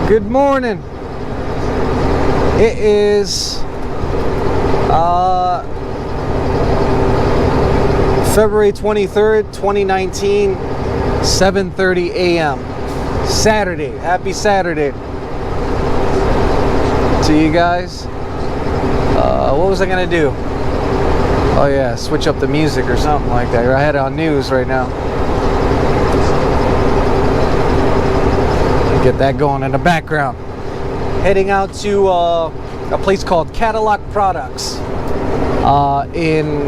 Good morning. It is February 23rd, 2019, 7:30 a.m. Saturday. Happy Saturday to you guys. What was I gonna do? Oh yeah, switch up the music or something like that. I had it on news right now. Get that going in the background. Heading out to a place called Cadillac Products in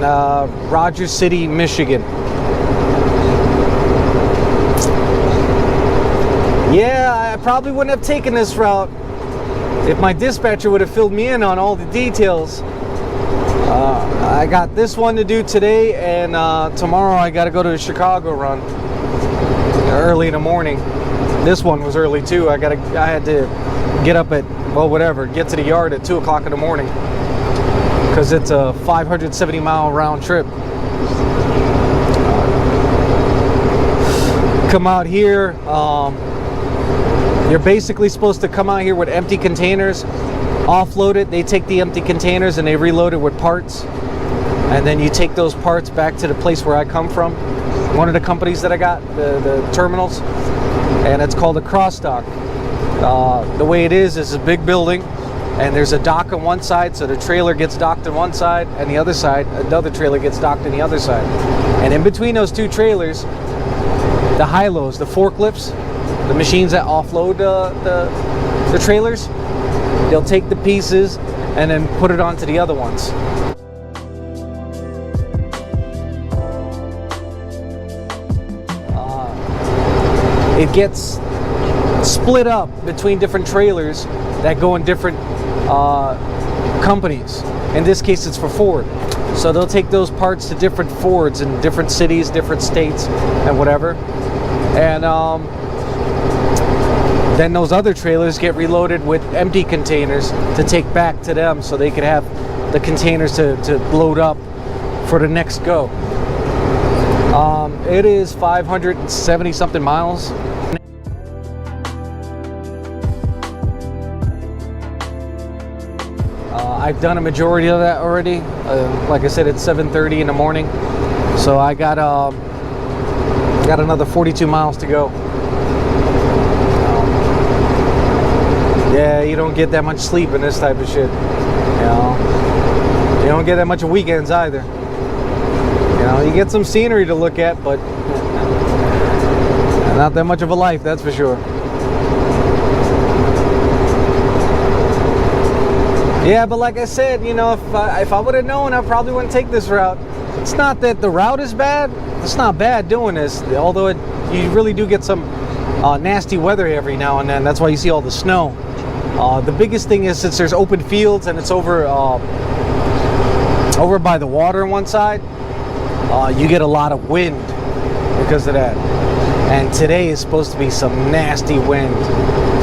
Rogers City, Michigan. Yeah, I probably wouldn't have taken this route if my dispatcher would have filled me in on all the details. I got this one to do today, and tomorrow I got to go to a Chicago run early in the morning. This one was early too. I had to get up at, well, whatever, get to the yard at 2 o'clock in the morning because it's a 570 mile round trip. Come out here. You're basically supposed to come out here with empty containers, offload it. They take the empty containers and they reload it with parts. And then you take those parts back to the place where I come from. One of the companies that I got, the terminals, and it's called a cross dock. The way it is a big building, and there's a dock on one side, so the trailer gets docked on one side, and the other side, another trailer gets docked on the other side. And in between those two trailers, the high-lows, the forklifts, the machines that offload the trailers, they'll take the pieces and then put it onto the other ones. It gets split up between different trailers that go in different companies. In this case, it's for Ford. So they'll take those parts to different Fords in different cities, different states, and whatever. And then those other trailers get reloaded with empty containers to take back to them so they can have the containers to load up for the next go. It is 570 something miles. I've done a majority of that already. Like I said, it's 7:30 in the morning, so I got another 42 miles to go. Yeah, you don't get that much sleep in this type of shit. You know, you don't get that much of weekends either. You know, you get some scenery to look at, but not that much of a life, that's for sure. Yeah, but like I said, you know, if I would have known, I probably wouldn't take this route. It's not that the route is bad. It's not bad doing this, although you really do get some nasty weather every now and then. That's why you see all the snow. The biggest thing is, since there's open fields and it's over by the water on one side, you get a lot of wind because of that. And today is supposed to be some nasty wind.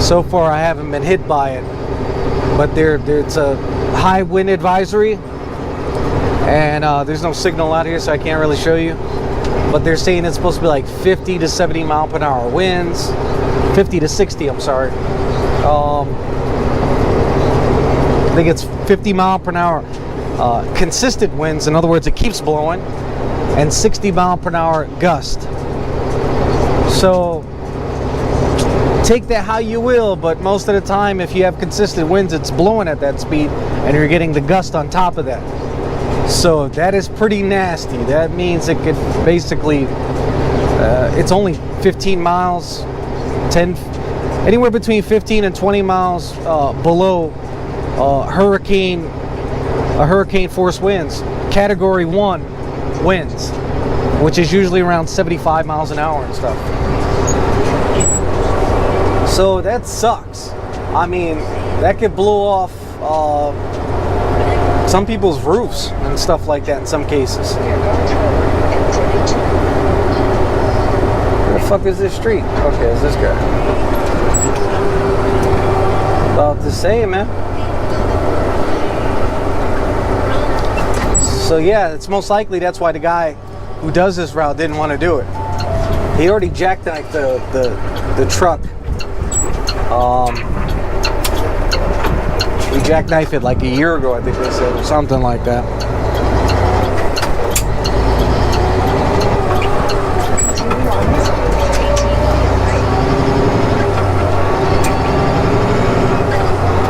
So far, I haven't been hit by it. But it's a high wind advisory, and there's no signal out here, so I can't really show you. But they're saying it's supposed to be like 50 to 70 mile per hour winds, 50 to 60, I'm sorry. I think it's 50 mile per hour consistent winds. In other words, it keeps blowing, and 60 mile per hour gust. So take that how you will, but most of the time, if you have consistent winds, it's blowing at that speed and you're getting the gust on top of that. So that is pretty nasty. That means it could basically, it's only 15 miles, anywhere between 15 and 20 miles below hurricane force winds, category 1 winds, which is usually around 75 miles an hour and stuff. So that sucks. I mean, that could blow off some people's roofs and stuff like that in some cases. Where the fuck is this street? Okay, it's this guy. About to say, man. So So yeah, it's most likely that's why the guy who does this route didn't want to do it. He already jackknifed the truck. We jackknifed it like a year ago, I think they said, or something like that.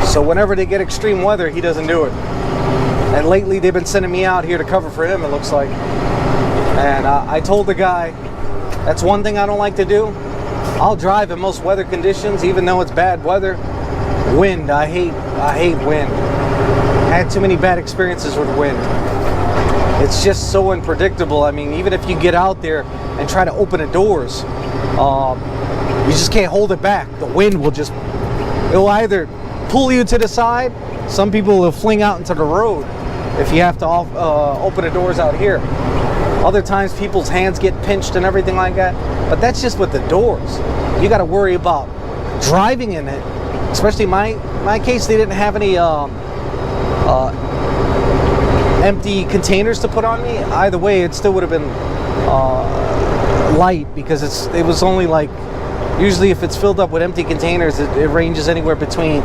So whenever they get extreme weather, he doesn't do it. And lately they've been sending me out here to cover for him, it looks like. And I told the guy, that's one thing I don't like to do. I'll drive in most weather conditions, even though it's bad weather. Wind, I hate wind. I had too many bad experiences with wind. It's just so unpredictable. I mean, even if you get out there and try to open the doors, you just can't hold it back. The wind will just, it'll either pull you to the side. Some people will fling out into the road if you have to open the doors out here. Other times people's hands get pinched and everything like that. But that's just with the doors. You got to worry about driving in it. Especially my case, they didn't have any empty containers to put on me. Either way, it still would have been light, because it was only like, usually if it's filled up with empty containers, it ranges anywhere between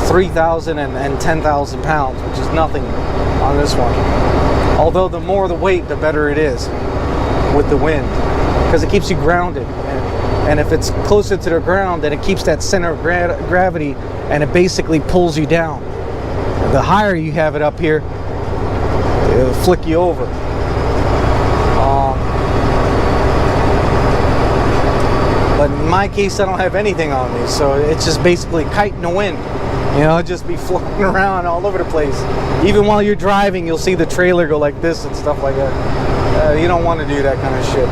3,000 and 10,000 pounds, which is nothing on this one. Although the more the weight, the better it is with the wind, because it keeps you grounded. And if it's closer to the ground, then it keeps that center of gravity, and it basically pulls you down. The higher you have it up here, it'll flick you over. But in my case, I don't have anything on me, so it's just basically kiting the wind. You know, just be floating around all over the place. Even while you're driving, you'll see the trailer go like this and stuff like that. You don't want to do that kind of shit.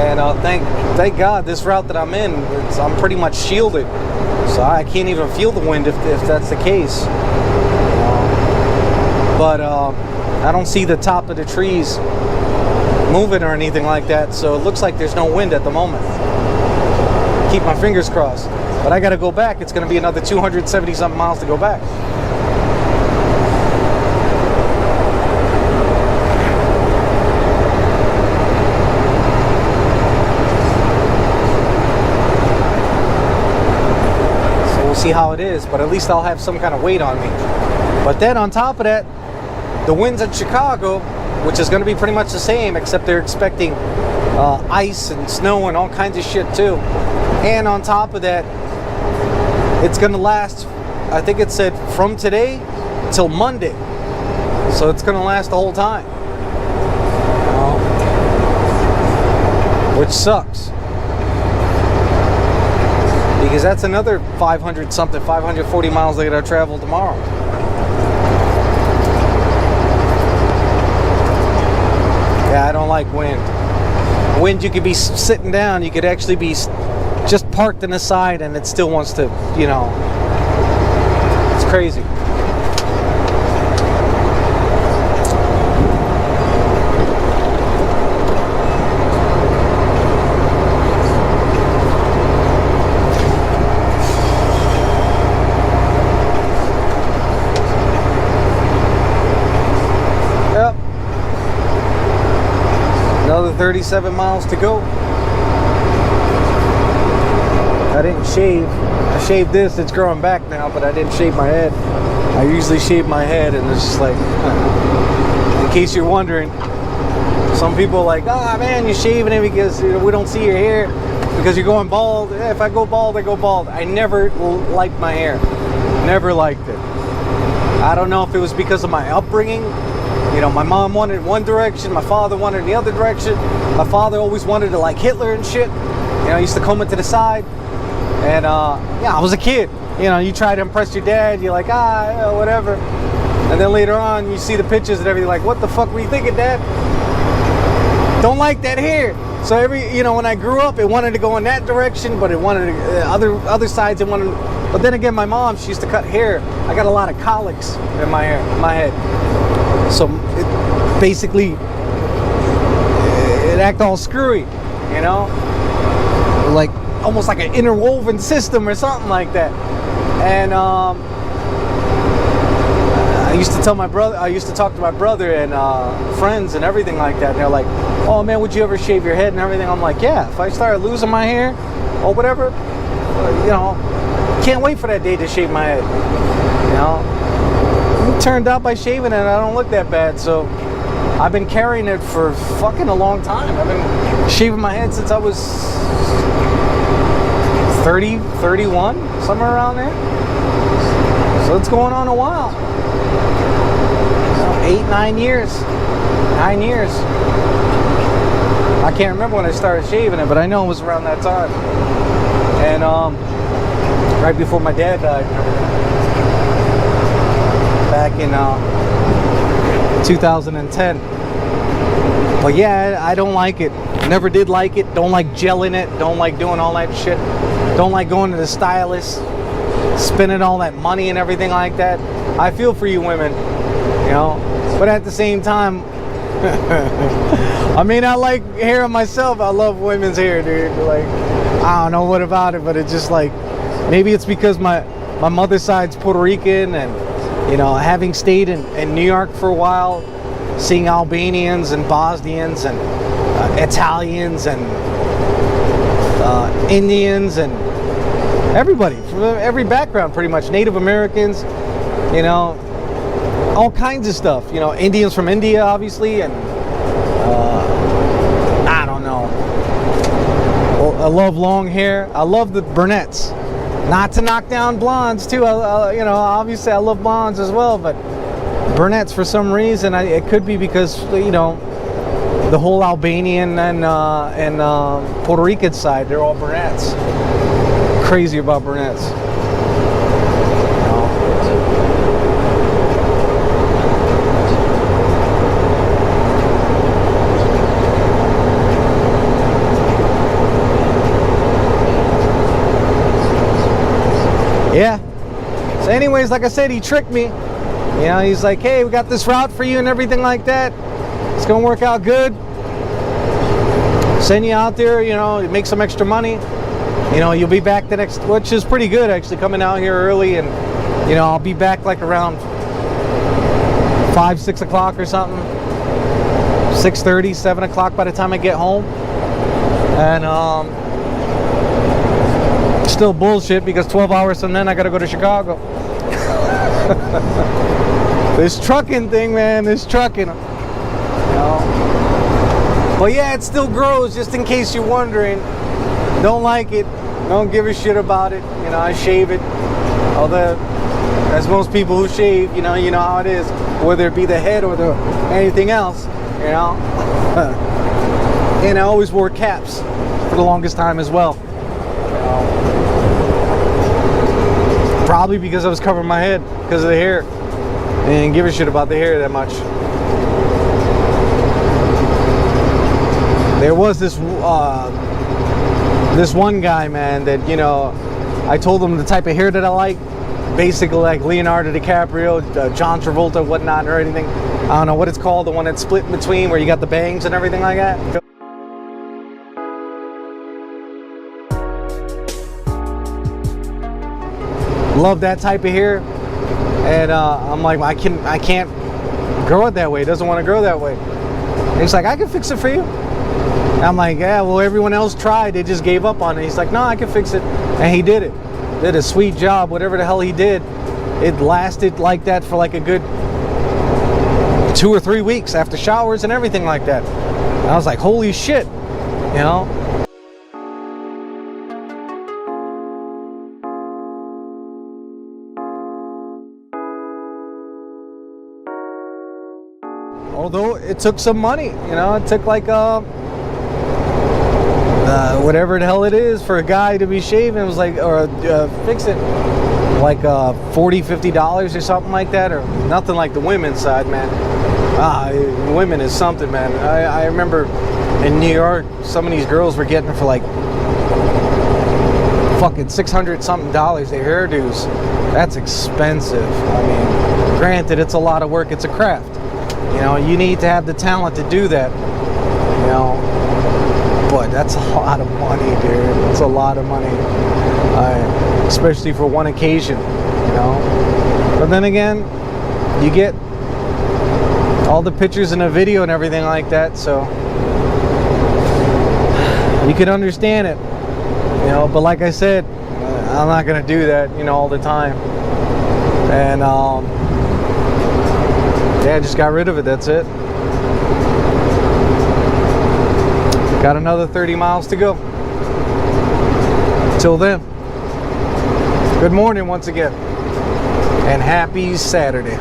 And thank God, this route that I'm in, I'm pretty much shielded, so I can't even feel the wind if that's the case. But I don't see the top of the trees moving or anything like that, so it looks like there's no wind at the moment. Keep my fingers crossed. But I gotta go back. It's gonna be another 270 something miles to go back. So we'll see how it is, but at least I'll have some kind of weight on me. But then on top of that, the winds in Chicago, which is going to be pretty much the same, except they're expecting ice and snow and all kinds of shit too. And on top of that, it's going to last, I think it said from today till Monday. So it's going to last the whole time. Which sucks. Because that's another 540 miles they got to travel tomorrow. Yeah, I don't like wind. Wind, you could be sitting down, you could actually be just parked in the side and it still wants to, you know, it's crazy. Another 37 miles to go. I didn't shave. I shaved this, it's growing back now, but I didn't shave my head. I usually shave my head, and it's just like, in case you're wondering, some people are like, ah, man, you're shaving it because we don't see your hair because you're going bald. Yeah, if I go bald, I go bald. I never liked my hair. Never liked it. I don't know if it was because of my upbringing. You know, my mom wanted one direction, my father wanted the other direction. My father always wanted to like Hitler and shit. You know, he used to comb it to the side. And yeah, I was a kid. You know, you try to impress your dad, you're like, yeah, whatever. And then later on, you see the pictures and everything, like, what the fuck were you thinking, Dad? Don't like that hair. So you know, when I grew up, it wanted to go in that direction, but it wanted other sides. It wanted. But then again, my mom, she used to cut hair. I got a lot of colics in my hair, my head. So it basically, it act all screwy, you know, like almost like an interwoven system or something like that. And used to tell my brother, I used to talk to my brother and friends and everything like that. And they're like, oh man, would you ever shave your head and everything? I'm like, yeah, if I started losing my hair or whatever, you know, can't wait for that day to shave my head. You know, it turned out by shaving it, I don't look that bad. So I've been carrying it for fucking a long time. I've been shaving my head since I was 30, 31, somewhere around there. So it's going on a while. 8, 9 years. 9 years. I can't remember when I started shaving it, but I know it was around that time. And right before my dad died, back in 2010. But yeah, I don't like it. Never did like it. Don't like gelling it. Don't like doing all that shit. Don't like going to the stylist, spending all that money and everything like that. I feel for you women, you know. But at the same time, I may not like hair myself. I love women's hair, dude. Like, I don't know what about it, but it's just like, maybe it's because my mother's side's Puerto Rican, and you know, having stayed in New York for a while, seeing Albanians and Bosnians and Italians and Indians and everybody from every background, pretty much, Native Americans, you know, all kinds of stuff, you know, Indians from India, obviously, and I don't know. Well, I love long hair. I love the brunettes. Not to knock down blondes too. You know, obviously I love blondes as well, but brunettes for some reason, it could be because, you know, the whole Albanian and Puerto Rican side, they're all brunettes. Crazy about brunettes. Yeah. So anyways, like I said, he tricked me. You know, he's like, hey, we got this route for you and everything like that. It's gonna work out good. Send you out there, you know, make some extra money. You know, you'll be back the next, which is pretty good actually, coming out here early, and you know, I'll be back like around 5, 6 o'clock or something. 6:30, 7 o'clock by the time I get home. And still bullshit because 12 hours from then I gotta go to Chicago. This trucking thing, man, this trucking. You know. But yeah, it still grows, just in case you're wondering. Don't like it, don't give a shit about it. You know, I shave it. Although, as most people who shave, you know how it is, whether it be the head or anything else, you know. And I always wore caps for the longest time as well. Probably because I was covering my head because of the hair. I didn't give a shit about the hair that much. There was this one guy, man, that, you know, I told him the type of hair that I like. Basically like Leonardo DiCaprio, John Travolta, whatnot, or anything. I don't know what it's called, the one that's split in between where you got the bangs and everything like that. Love that type of hair, and I'm like, I can't grow it that way. It doesn't want to grow that way. And he's like, I can fix it for you. And I'm like, yeah, well, everyone else tried. They just gave up on it. He's like, no, I can fix it, and he did it. Did a sweet job. Whatever the hell he did, it lasted like that for like a good 2 or 3 weeks after showers and everything like that. And I was like, holy shit, you know. Although it took some money, you know, it took like whatever the hell it is for a guy to be shaving. It was like, or fix it, like $40-50 or something like that, or nothing like the women's side, man. Women is something, man. I remember in New York, some of these girls were getting for like fucking $600 something, their hairdos. That's expensive. I mean, granted, it's a lot of work. It's a craft. You know, you need to have the talent to do that, you know, but that's a lot of money, dude. It's a lot of money, especially for one occasion, you know. But then again, you get all the pictures and the video and everything like that, so you can understand it, you know. But like I said, I'm not gonna do that, you know, all the time. And yeah, I just got rid of it. That's it. Got another 30 miles to go. Till then, good morning once again, and happy Saturday.